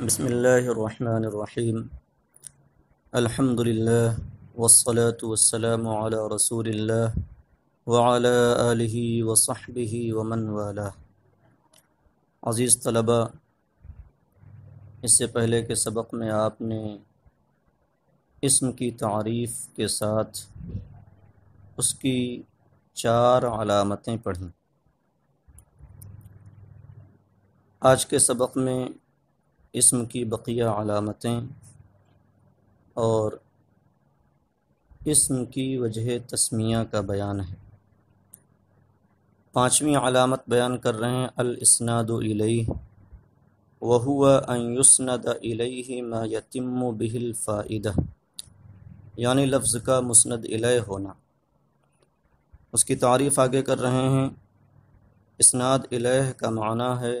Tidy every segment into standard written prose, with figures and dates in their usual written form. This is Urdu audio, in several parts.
بسم اللہ الرحمن الرحیم الحمد للہ والصلاة والسلام علی رسول اللہ وعلی آلہ وصحبہ ومن والہ۔ عزیز طلبہ، اس سے پہلے کے سبق میں آپ نے اسم کی تعریف کے ساتھ اس کی 4 علامتیں پڑھیں۔ آج کے سبق میں اسم کی بقیہ علامتیں اور اسم کی وجہ تسمیہ کا بیان ہے۔ 5ویں علامت بیان کر رہے ہیں الاسناد الیہ وہو ان یسند الیہ ما یتم بہ الفائدہ، یعنی لفظ کا مسند الیہ ہونا۔ اس کی تعریف آگے کر رہے ہیں۔ اسناد الیہ کا معنی ہے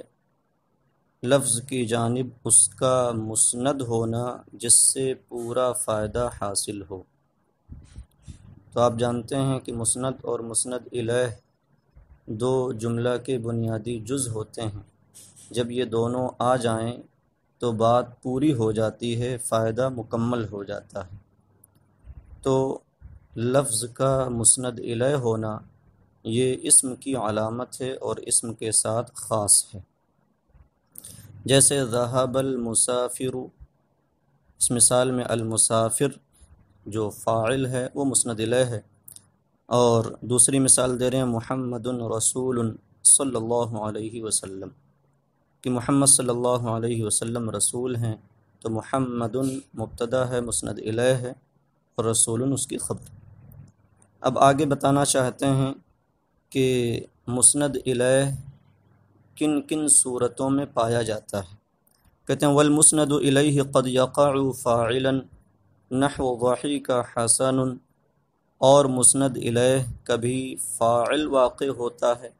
لفظ کی جانب اس کا مسند ہونا جس سے پورا فائدہ حاصل ہو۔ تو آپ جانتے ہیں کہ مسند اور مسند الیہ 2 جملہ کے بنیادی جز ہوتے ہیں۔ جب یہ دونوں آ جائیں تو بات پوری ہو جاتی ہے، فائدہ مکمل ہو جاتا ہے۔ تو لفظ کا مسند الیہ ہونا یہ اسم کی علامت ہے اور اسم کے ساتھ خاص ہے۔ جیسے ذہب المسافر، اس مثال میں المسافر جو فاعل ہے وہ مسند الیہ ہے، اور دوسری مثال دے رہے ہیں محمد رسول صلی اللہ علیہ وسلم، کہ محمد صلی اللہ علیہ وسلم رسول ہیں، تو محمد مبتدا ہے، مسند الیہ ہے، اور رسول اس کی خبر۔ اب آگے بتانا چاہتے ہیں کہ مسند الیہ کن کن صورتوں میں پایا جاتا ہے۔ کہتے ہیں والمسند الیہ قد یقع فاعلا نحو ضحک حسن، اور مسند الیہ کبھی فاعل واقع ہوتا ہے،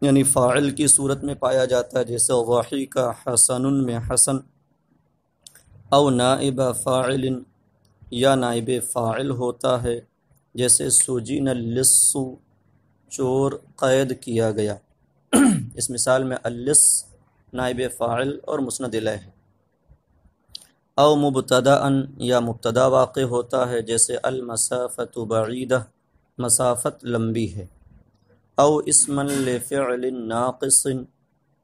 یعنی فاعل کی صورت میں پایا جاتا ہے، جیسے ضحک حسن میں حسن، او نائب فاعل، یا نائب فاعل ہوتا ہے، جیسے سجن اللص، چور قید کیا گیا۔ اس مثال میں اللص نائب فاعل اور مسند الیہ ہے۔ او مبتداً، یا مبتدا واقع ہوتا ہے، جیسے المسافۃ بعیدہ، مسافت لمبی ہے۔ او اسما لفعل ناقص،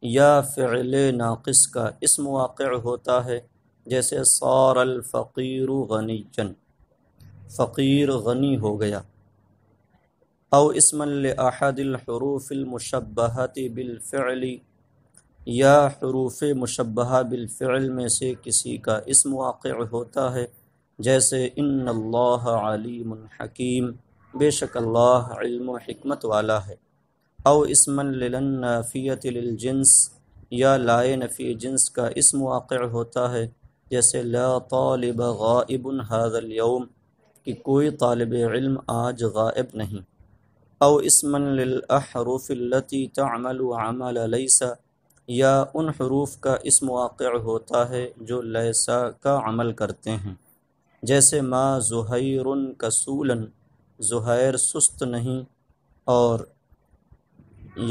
یا فعل ناقص کا اسم واقع ہوتا ہے، جیسے صار الفقیر غنیا، فقیر غنی ہو گیا۔ او اسما لأحد الحروف المشبہۃ بالفعل، یا حروف مشبہہ بالفعل میں سے کسی کا اسم واقع ہوتا ہے، جیسے ان اللہ علیم حکیم، بے شک اللہ علم و حکمت والا ہے۔ او اسما للنافیۃ للجنس، یا لائے نفی جنس کا اسم واقع ہوتا ہے، جیسے لا طالب غائب ھذا اليوم، کہ کوئی طالب علم آج غائب نہیں۔ او اسما للاحرف التي تعمل عمل لیس، یا ان حروف کا اسم واقع ہوتا ہے جو لیسا کا عمل کرتے ہیں، جیسے ما زہیر کسولا، زہیر سست نہیں۔ اور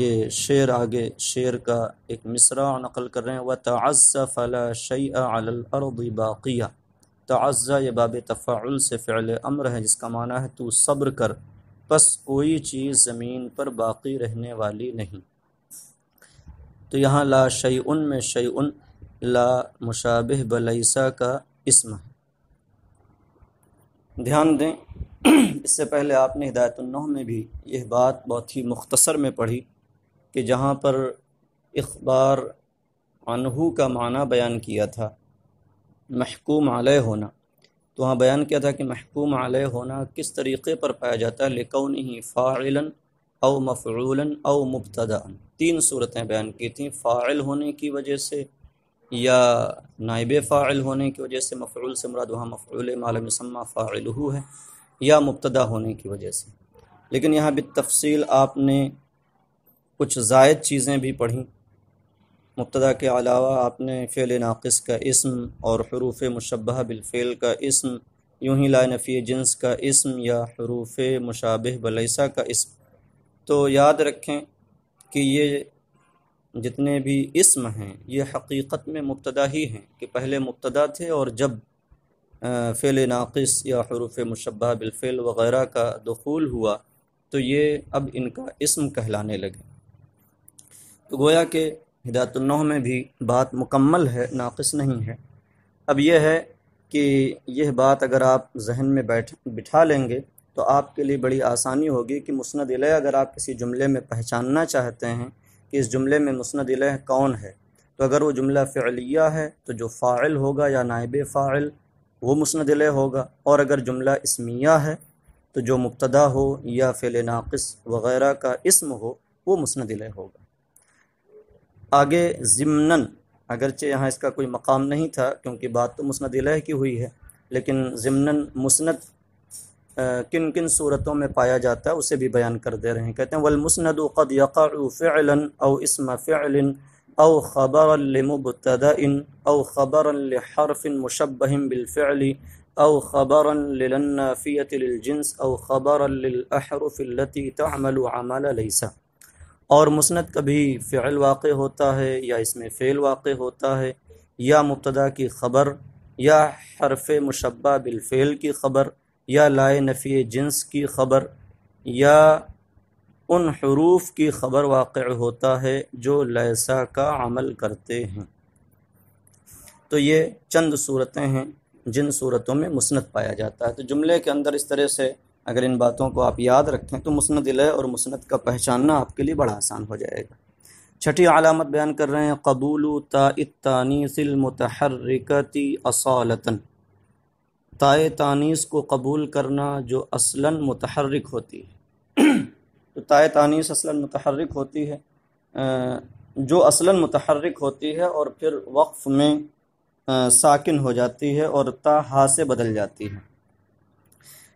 یہ شعر آگے شعر کا ایک مصرع نقل کر رہے ہیں، وَتَعَزَّ فَلَا شَيْءَ عَلَى الْأَرْضِ بَاقِيَةٌ، تعزّ یہ باب تفاعل سے فعل امر ہے، جس کا معنی ہے تو صبر کر، پس کوئی چیز زمین پر باقی رہنے والی نہیں۔ تو یہاں لا شیئن میں شیئن لا مشابہ بلیسا کا اسم ہے۔ دھیان دیں، اس سے پہلے آپ نے ہدایت النحو میں بھی یہ بات بہت ہی مختصر میں پڑھی کہ جہاں پر اخبار عنہ کا معنی بیان کیا تھا محکوم علیہ ہونا، تو وہاں بیان کیا تھا کہ محکوم علیہ ہونا کس طریقے پر پایا جاتا ہے، لکونہ فاعلا او مفعولا او مبتدا۔ 3 صورتیں بیان کی تھیں، فاعل ہونے کی وجہ سے، یا نائب فاعل ہونے کی وجہ سے، مفعول سے مراد وہاں مفعول ما لم یسمى فاعلہ ہے، یا مبتدا ہونے کی وجہ سے۔ لیکن یہاں بالتفصیل آپ نے کچھ زائد چیزیں بھی پڑھیں۔ مبتدا کے علاوہ آپ نے فعل ناقص کا اسم اور حروف مشبہہ بالفعل کا اسم، یوں ہی لا نفی جنس کا اسم یا حروف مشابہ بلیسا کا اسم۔ تو یاد رکھیں کہ یہ جتنے بھی اسم ہیں یہ حقیقت میں مبتدا ہی ہیں کہ پہلے مبتدا تھے، اور جب فعل ناقص یا حروف مشبہ بالفعل وغیرہ کا دخول ہوا تو یہ اب ان کا اسم کہلانے لگے۔ تو گویا کہ ہدایت النحو میں بھی بات مکمل ہے، ناقص نہیں ہے۔ اب یہ ہے کہ یہ بات اگر آپ ذہن میں بٹھا لیں گے تو آپ کے لیے بڑی آسانی ہوگی کہ مسند الیہ اگر آپ کسی جملے میں پہچاننا چاہتے ہیں کہ اس جملے میں مسند الیہ کون ہے، تو اگر وہ جملہ فعلیہ ہے تو جو فاعل ہوگا یا نائب فاعل وہ مسند الیہ ہوگا، اور اگر جملہ اسمیہ ہے تو جو مبتدا ہو یا فعل ناقص وغیرہ کا اسم ہو وہ مسند الیہ ہوگا۔ آگے ضمناً، اگرچہ یہاں اس کا کوئی مقام نہیں تھا کیونکہ بات تو مسند الیہ کی ہوئی ہے، لیکن ضمناً مسند کن کن صورتوں میں پایا جاتا ہے اسے بھی بیان کر دے رہے ہیں۔ کہتے ہیں والمسند قد يقع فعلا او اسم فعل او خبرا لمبتدا او خبرا لحرف مشبہ بالفعل او خبرا للنافیة للجنس او خبرا للأحرف التي تعمل عمل لیس۔ اور مسند کبھی فعل واقع ہوتا ہے یا اسم فعل واقع ہوتا ہے یا مبتدا کی خبر یا حرف مشبہ بالفعل کی خبر یا لائے نفی جنس کی خبر یا ان حروف کی خبر واقع ہوتا ہے جو لیسا کا عمل کرتے ہیں۔ تو یہ چند صورتیں ہیں جن صورتوں میں مسند پایا جاتا ہے۔ تو جملے کے اندر اس طرح سے اگر ان باتوں کو آپ یاد رکھیں تو مسند الیہ اور مسند کا پہچاننا آپ کے لیے بڑا آسان ہو جائے گا۔ چھٹی علامت بیان کر رہے ہیں قبول تاء التانیث المتحرکۃ اصالۃ، تائے تانیث کو قبول کرنا جو اصلاً متحرک ہوتی ہے۔ تو تائے تانیث اصلاً متحرک ہوتی ہے، جو اصلاً متحرک ہوتی ہے اور پھر وقف میں ساکن ہو جاتی ہے اور تا ہا سے بدل جاتی ہے۔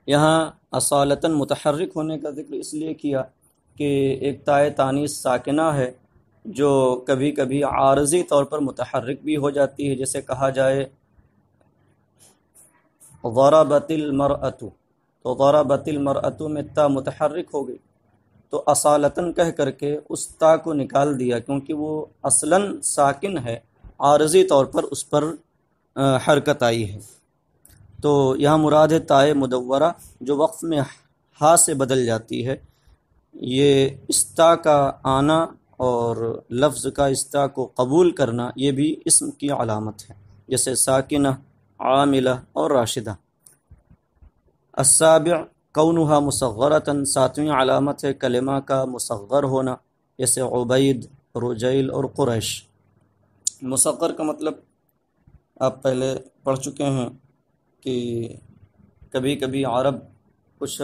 یہاں اصالتاً متحرک ہونے کا ذکر اس لیے کیا کہ ایک تائے تانیث ساکنہ ہے جو کبھی کبھی عارضی طور پر متحرک بھی ہو جاتی ہے، جیسے کہا جائے ضربت المرأۃ، تو ضربت المرأۃ میں تا متحرک ہو گئی، تو اصالتاً کہہ کر کے اس تا کو نکال دیا کیونکہ وہ اصلاً ساکن ہے، عارضی طور پر اس پر حرکت آئی ہے۔ تو یہاں مراد ہے تائے مدورہ جو وقف میں ہا سے بدل جاتی ہے۔ یہ استا کا آنا اور لفظ کا استا کو قبول کرنا یہ بھی اسم کی علامت ہے، جیسے ساکنہ، عاملہ اور راشدہ۔ السابع کونھا مصغرۃ، ساتویں علامت ہے کلمہ کا مصغر ہونا، جیسے عبید، رجیل اور قریش۔ مصغر کا مطلب آپ پہلے پڑھ چکے ہیں کہ کبھی کبھی عرب کچھ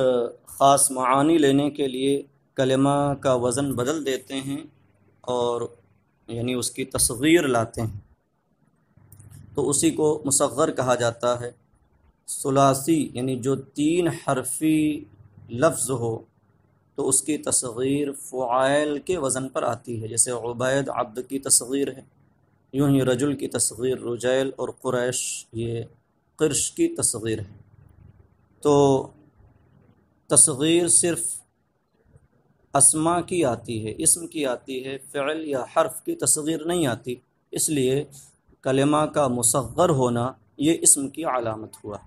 خاص معانی لینے کے لیے کلمہ کا وزن بدل دیتے ہیں اور یعنی اس کی تصغیر لاتے ہیں، تو اسی کو مصغر کہا جاتا ہے۔ ثلاثی یعنی جو 3 حرفی لفظ ہو تو اس کی تصغیر فعائل کے وزن پر آتی ہے، جیسے عبید عبد کی تصغیر ہے، یوں ہی رجل کی تصغیر رجیل اور قریش یہ قرش کی تصغیر ہے۔ تو تصغیر صرف اسما کی آتی ہے، اسم کی آتی ہے، فعل یا حرف کی تصغیر نہیں آتی، اس لیے کلمہ کا مصغر ہونا یہ اسم کی علامت ہوا۔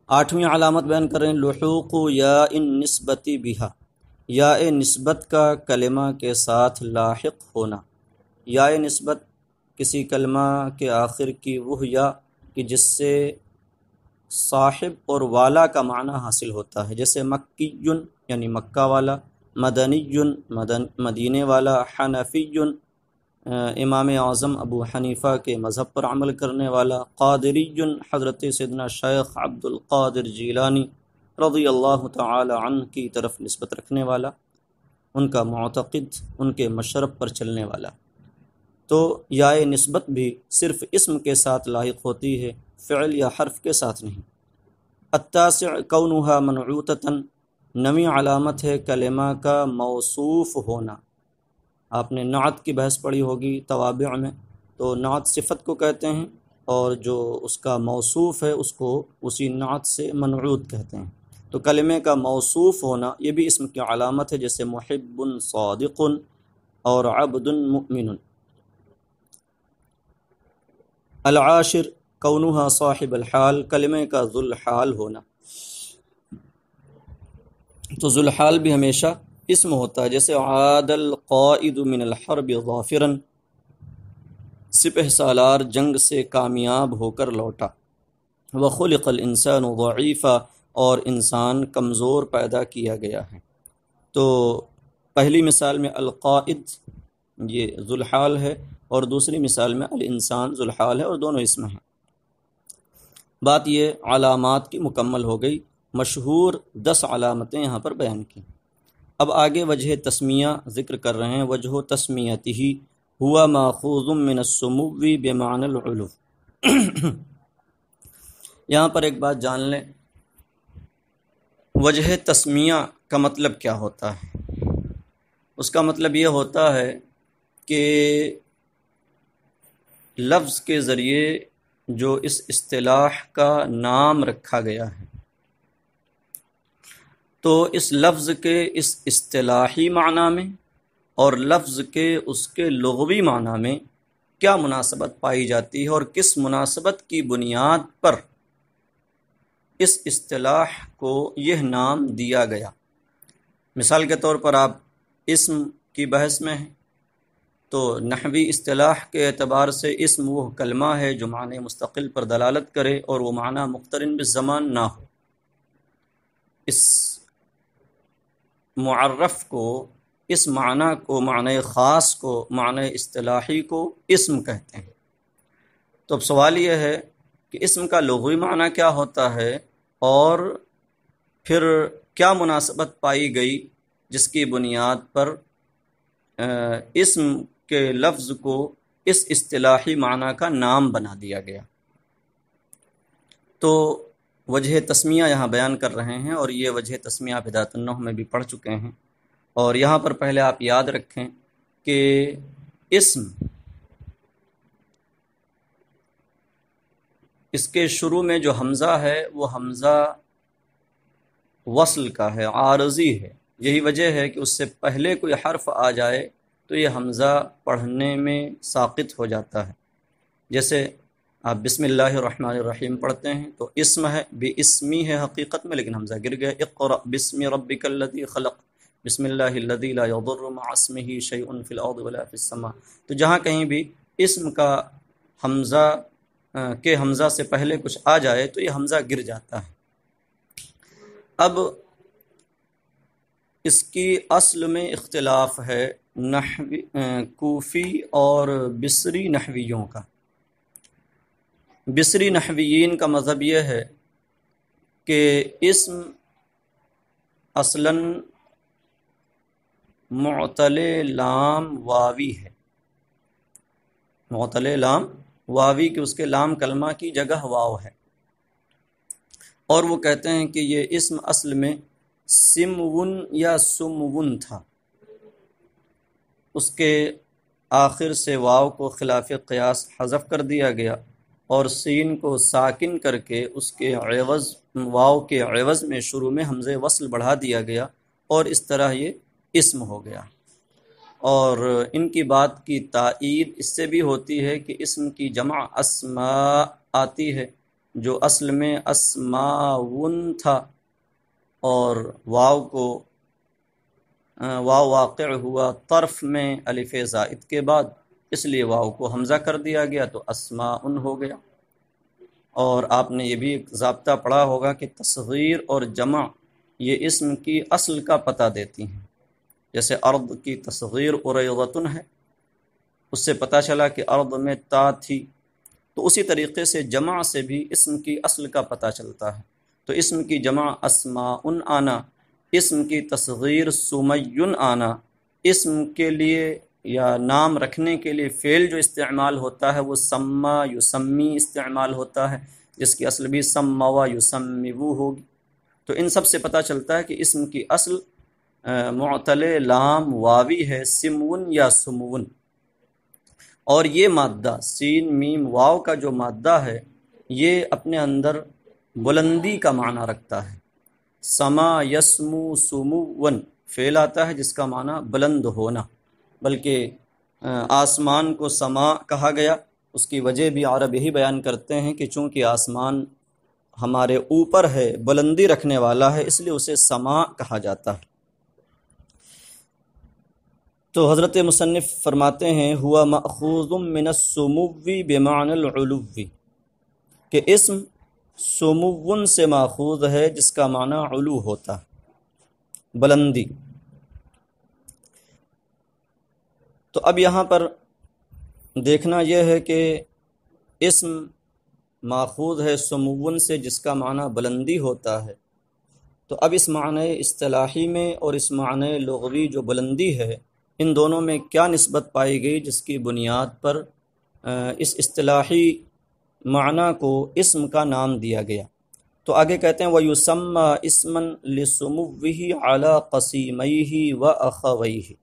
8ویں علامت بیان کریں لحوق یا نسبتی بہا، یا نسبت کا کلمہ کے ساتھ لاحق ہونا۔ یا نسبت کسی کلمہ کے آخر کی وہ یا کہ جس سے صاحب اور والا کا معنی حاصل ہوتا ہے، جیسے مکی یعنی مکہ والا، مدنی مدینے والا، حنفی امام اعظم ابو حنیفہ کے مذہب پر عمل کرنے والا، قادری حضرت سیدنا شیخ عبد القادر جیلانی رضی اللہ تعالی عنہ کی طرف نسبت رکھنے والا، ان کا معتقد، ان کے مشرب پر چلنے والا۔ تو یا نسبت بھی صرف اسم کے ساتھ لاحق ہوتی ہے، فعل یا حرف کے ساتھ نہیں۔ التاسع کونھا منعوتۃ، 9ویں علامت ہے کلمہ کا موصوف ہونا۔ آپ نے نعت کی بحث پڑھی ہوگی توابع میں، تو نعت صفت کو کہتے ہیں اور جو اس کا موصوف ہے اس کو اسی نعت سے منعوت کہتے ہیں۔ تو کلمے کا موصوف ہونا یہ بھی اسم کی علامت ہے، جیسے محب صادق، اور عبد مؤمن۔ العاشر کونها صاحب الحال، کلمے کا ذو الحال ہونا۔ تو ذو الحال بھی ہمیشہ اسم ہوتا ہے، جیسے عاد القائد من الحرب ظافرا، سپہ سالار جنگ سے کامیاب ہو کر لوٹا۔ وخلق الانسان ضعیفا، اور انسان کمزور پیدا کیا گیا ہے۔ تو پہلی مثال میں القائد یہ ذو الحال ہے، اور دوسری مثال میں الانسان ذو الحال ہے، اور دونوں اسم ہیں۔ بات یہ علامات کی مکمل ہو گئی، مشہور 10 علامتیں یہاں پر بیان کی۔ اب آگے وجہ تسمیہ ذکر کر رہے ہیں۔ وجہ تسمیتہ ہوا ماخوذ من السمو بمعنی العلو۔ یہاں پر ایک بات جان لیں، وجہ تسمیہ کا مطلب کیا ہوتا ہے؟ اس کا مطلب یہ ہوتا ہے کہ لفظ کے ذریعے جو اس اصطلاح کا نام رکھا گیا ہے، تو اس لفظ کے اس اصطلاحی معنی میں اور لفظ کے اس کے لغوی معنی میں کیا مناسبت پائی جاتی ہے، اور کس مناسبت کی بنیاد پر اس اصطلاح کو یہ نام دیا گیا۔ مثال کے طور پر آپ اسم کی بحث میں ہیں، تو نحوی اصطلاح کے اعتبار سے اسم وہ کلمہ ہے جو معنی مستقل پر دلالت کرے اور وہ معنی مقترن بالزمان نہ ہو۔ اس معرف کو، اس معنی کو، معنی خاص کو، معنی اصطلاحی کو اسم کہتے ہیں۔ تو اب سوال یہ ہے کہ اسم کا لغوی معنی کیا ہوتا ہے، اور پھر کیا مناسبت پائی گئی جس کی بنیاد پر اسم کے لفظ کو اس اصطلاحی معنی کا نام بنا دیا گیا۔ تو وجہ تسمیہ یہاں بیان کر رہے ہیں، اور یہ وجہ تسمیہ آپ ہدایۃ النحو میں بھی پڑھ چکے ہیں۔ اور یہاں پر پہلے آپ یاد رکھیں کہ اسم اس کے شروع میں جو حمزہ ہے وہ حمزہ وصل کا ہے، عارضی ہے۔ یہی وجہ ہے کہ اس سے پہلے کوئی حرف آ جائے تو یہ حمزہ پڑھنے میں ساقط ہو جاتا ہے۔ جیسے آپ بسم اللہ الرحمن الرحیم پڑھتے ہیں تو اسم ہے، بھی اسمی ہے حقیقت میں، لیکن حمزہ گر گیا۔ اقرأ بسم ربک الذی خلق، بسم اللہ الذی لا یضر مع اسمہ شیء فی الارض ولا فی السماء۔ تو جہاں کہیں بھی اسم کا حمزہ کے حمزہ سے پہلے کچھ آ جائے تو یہ حمزہ گر جاتا ہے۔ اب اس کی اصل میں اختلاف ہے نحوی کوفی اور بصری نحویوں کا۔ بصری نحویین کا مذہب یہ ہے کہ اسم اصلاً معتل لام واوی ہے، معتل لام واوی کہ اس کے لام کلمہ کی جگہ واو ہے، اور وہ کہتے ہیں کہ یہ اسم اصل میں سمون یا سمون تھا، اس کے آخر سے واو کو خلاف قیاس حذف کر دیا گیا، اور سین کو ساکن کر کے اس کے عوض واو کے عوض میں شروع میں حمزہ وصل بڑھا دیا گیا، اور اس طرح یہ اسم ہو گیا۔ اور ان کی بات کی تائید اس سے بھی ہوتی ہے کہ اسم کی جمع اسماء آتی ہے، جو اصل میں اسماون تھا، اور واو کو واو واقع ہوا طرف میں الف زائد کے بعد، اس لیے واو کو حمزہ کر دیا گیا تو اسماءن ہو گیا۔ اور آپ نے یہ بھی ایک ضابطہ پڑھا ہوگا کہ تصغیر اور جمع یہ اسم کی اصل کا پتہ دیتی ہیں۔ جیسے ارض کی تصغیر اریضۃ ہے، اس سے پتہ چلا کہ ارض میں تا تھی، تو اسی طریقے سے جمع سے بھی اسم کی اصل کا پتہ چلتا ہے۔ تو اسم کی جمع اسماءن آنا، اسم کی تصغیر سمیون آنا، اسم کے لیے یا نام رکھنے کے لیے فعل جو استعمال ہوتا ہے وہ سما یسمی استعمال ہوتا ہے، جس کی اصل بھی سموا یسمو ہوگی۔ تو ان سب سے پتہ چلتا ہے کہ اسم کی اصل معتل لام واوی ہے، سمون یا سمون۔ اور یہ مادہ سین میم واو کا جو مادہ ہے یہ اپنے اندر بلندی کا معنی رکھتا ہے۔ سما یسمو سمون فعل آتا ہے جس کا معنی بلند ہونا، بلکہ آسمان کو سما کہا گیا۔ اس کی وجہ بھی عرب یہی بیان کرتے ہیں کہ چونکہ آسمان ہمارے اوپر ہے، بلندی رکھنے والا ہے، اس لیے اسے سما کہا جاتا ہے۔ تو حضرت مصنف فرماتے ہیں ہوا مأخوذ من السمو بمعنی العلو، کہ اسم سمو سے ماخوذ ہے جس کا معنی علو ہوتا ہے، بلندی۔ تو اب یہاں پر دیکھنا یہ ہے کہ اسم ماخوذ ہے سمو سے جس کا معنی بلندی ہوتا ہے، تو اب اس معنی اصطلاحی میں اور اس معنی لغوی جو بلندی ہے، ان دونوں میں کیا نسبت پائی گئی جس کی بنیاد پر اس اصطلاحی معنی کو اسم کا نام دیا گیا؟ تو آگے کہتے ہیں وَيُسَمَّى اسْمًا لِسُمُوِّهِ عَلَى قَسِيمَيْهِ وَأَخَوَيْهِ۔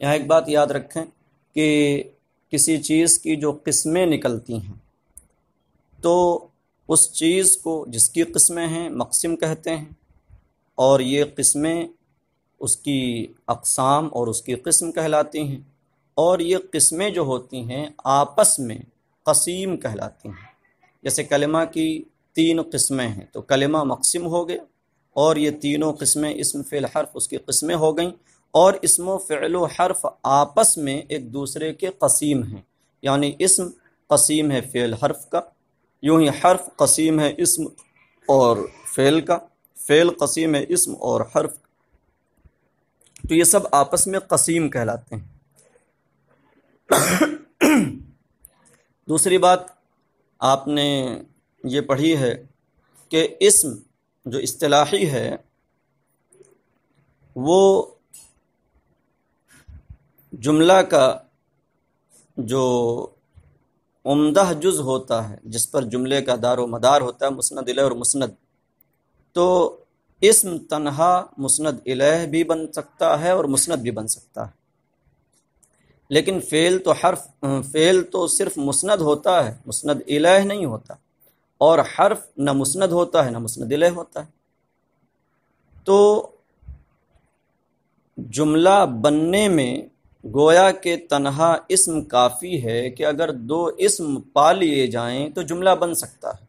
یہاں ایک بات یاد رکھیں کہ کسی چیز کی جو قسمیں نکلتی ہیں تو اس چیز کو جس کی قسمیں ہیں مقسم کہتے ہیں، اور یہ قسمیں اس کی اقسام اور اس کی قسم کہلاتی ہیں، اور یہ قسمیں جو ہوتی ہیں آپس میں قسیم کہلاتی ہیں۔ جیسے کلمہ کی 3 قسمیں ہیں تو کلمہ مقسم ہو گیا، اور یہ تینوں قسمیں اسم فعل حرف اس کی قسمیں ہو گئیں، اور اسم و فعل و حرف آپس میں ایک دوسرے کے قسیم ہیں، یعنی اسم قسیم ہے فعل حرف کا، یوں ہی حرف قسیم ہے اسم اور فعل کا، فعل قسیم ہے اسم اور حرف، تو یہ سب آپس میں قسیم کہلاتے ہیں۔ دوسری بات آپ نے یہ پڑھی ہے کہ اسم جو اصطلاحی ہے وہ جملہ کا جو عمدہ جز ہوتا ہے، جس پر جملے کا دار و مدار ہوتا ہے، مسند الیہ اور مسند، تو اسم تنہا مسند الیہ بھی بن سکتا ہے اور مسند بھی بن سکتا ہے، لیکن فعل تو صرف مسند ہوتا ہے، مسند الیہ نہیں ہوتا، اور حرف نہ مسند ہوتا ہے نہ مسند الیہ ہوتا ہے۔ تو جملہ بننے میں گویا کہ تنہا اسم کافی ہے کہ اگر 2 اسم پا لیے جائیں تو جملہ بن سکتا ہے،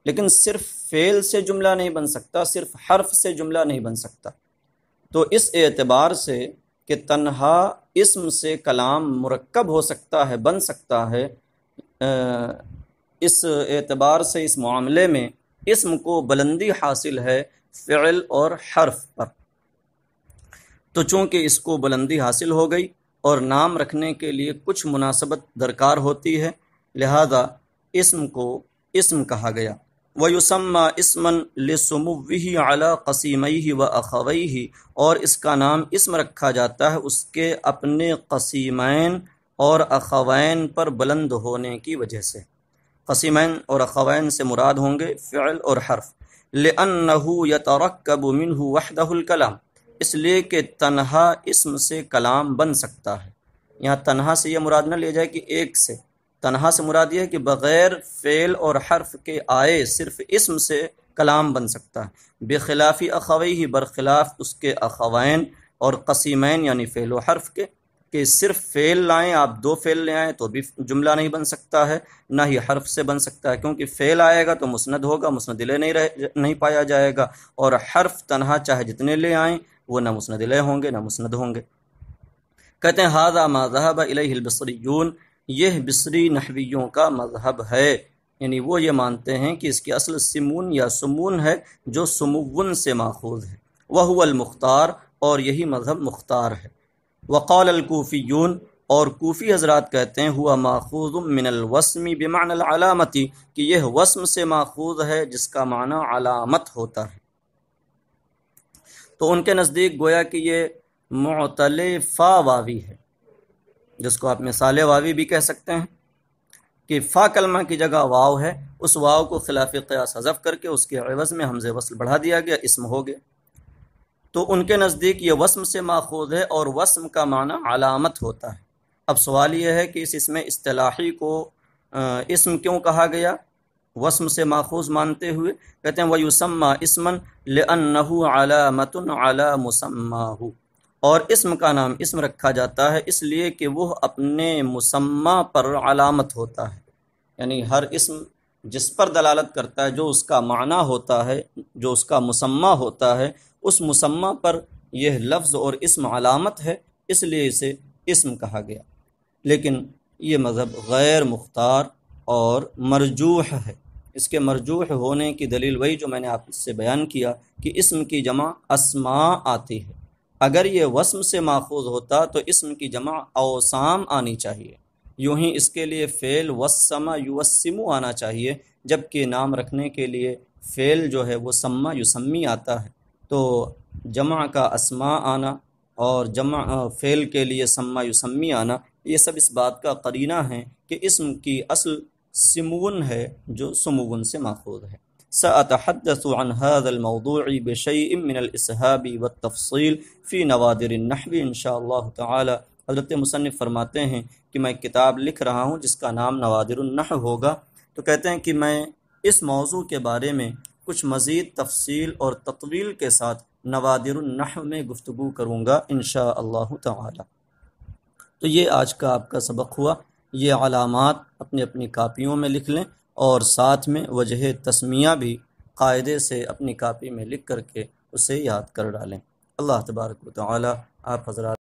لیکن صرف فعل سے جملہ نہیں بن سکتا، صرف حرف سے جملہ نہیں بن سکتا۔ تو اس اعتبار سے کہ تنہا اسم سے کلام مرکب ہو سکتا ہے، بن سکتا ہے، اس اعتبار سے اس معاملے میں اسم کو بلندی حاصل ہے فعل اور حرف پر۔ تو چونکہ اس کو بلندی حاصل ہو گئی اور نام رکھنے کے لیے کچھ مناسبت درکار ہوتی ہے، لہذا اسم کو اسم کہا گیا۔ وَيُسَمَّى اسْمًا لِسُمُوِّهِ عَلَى قَسِيمَيْهِ وَأَخَوَيْهِ، اور اس کا نام اسم رکھا جاتا ہے اس کے اپنے قسیمین اور اخوین پر بلند ہونے کی وجہ سے۔ قسیمین اور اخوین سے مراد ہوں گے فعل اور حرف، لِأَنَّهُ يَتَرَكَّبُ مِنْهُ وَحْدَهُ الْكَلَامُ، اس لیے کہ تنہا اسم سے کلام بن سکتا ہے۔ یہاں تنہا سے یہ مراد نہ لیا جائے کہ ایک سے، تنہا سے مراد یہ ہے کہ بغیر فعل اور حرف کے آئے صرف اسم سے کلام بن سکتا ہے، بخلاف اخویہ، برخلاف اس کے اخوین اور قسیمین یعنی فعل و حرف کے، کہ صرف فعل لائیں، آپ 2 فعل لے آئیں تو بھی جملہ نہیں بن سکتا ہے، نہ ہی حرف سے بن سکتا ہے، کیونکہ فعل آئے گا تو مسند ہوگا، مسند الیہ نہیں پایا جائے گا، اور حرف تنہا چاہے جتنے لے آئیں وہ نہ مسند الیہ ہوں گے نہ مسند ہوں گے۔ کہتے ہیں ھذا ما ذهب الیہ البصریون، یہ بصری نحویوں کا مذہب ہے، یعنی وہ یہ مانتے ہیں کہ اس کی اصل سمون یا سمون ہے جو سمون سے ماخوذ ہے، وہو المختار، اور یہی مذہب مختار ہے۔ وقال الکوفیون، اور کوفی حضرات کہتے ہیں ہوا ماخوذ من الوسم بمعنى العلامتی، کہ یہ وسم سے ماخوذ ہے جس کا معنی علامت ہوتا ہے۔ تو ان کے نزدیک گویا کہ یہ معتل فا واوی ہے، جس کو آپ مثال واوی بھی کہہ سکتے ہیں، کہ فا کلمہ کی جگہ واو ہے، اس واو کو خلاف قیاس حذف کر کے اس کے عوض میں حمزہ وصل بڑھا دیا گیا، اسم ہو گیا۔ تو ان کے نزدیک یہ وسم سے ماخوذ ہے، اور وسم کا معنی علامت ہوتا ہے۔ اب سوال یہ ہے کہ اس میں اصطلاحی کو اسم کیوں کہا گیا وسم سے ماخوذ مانتے ہوئے؟ کہتے ہیں وَيُسَمَّى اسْمًا لِأَنَّهُ عَلَامَةٌ عَلَى مُسَمَّاهُ، اور اسم کا نام اسم رکھا جاتا ہے اس لیے کہ وہ اپنے مسمى پر علامت ہوتا ہے، یعنی ہر اسم جس پر دلالت کرتا ہے، جو اس کا معنی ہوتا ہے، جو اس کا مسمى ہوتا ہے، اس مسمى پر یہ لفظ اور اسم علامت ہے، اس لیے اسے اسم کہا گیا۔ لیکن یہ مذہب غیر مختار اور مرجوح ہے۔ اس کے مرجوح ہونے کی دلیل وہی جو میں نے آپ سے بیان کیا کہ اسم کی جمع اسماء آتی ہے۔ اگر یہ وسم سے ماخوذ ہوتا تو اسم کی جمع اوسام آنی چاہیے، یوں ہی اس کے لیے فعل وسم یوسم آنا چاہیے، جبکہ نام رکھنے کے لیے فعل جو ہے وہ سما یسمی آتا ہے۔ تو جمع کا اسماء آنا اور جمع فعل کے لیے سما یسمی آنا، یہ سب اس بات کا قرینہ ہے کہ اسم کی اصل سمون ہے جو سمون سے ماخوذ ہے۔ سأتحدث عن هذا الموضوع بشيء من الإسهاب والتفصيل في نوادر النحو انشاء اللہ تعالی۔ حضرت مصنف فرماتے ہیں کہ میں کتاب لکھ رہا ہوں جس کا نام نوادر النحو ہوگا، تو کہتے ہیں کہ میں اس موضوع کے بارے میں کچھ مزید تفصیل اور تطویل کے ساتھ نوادر النحو میں گفتگو کروں گا انشاء اللہ تعالی۔ تو یہ آج کا آپ کا سبق ہوا۔ یہ علامات اپنی اپنی کاپیوں میں لکھ لیں اور ساتھ میں وجہ تسمیہ بھی قاعدے سے اپنی کاپی میں لکھ کر کے اسے یاد کر ڈالیں۔ اللہ تبارک و تعالی آپ حضرات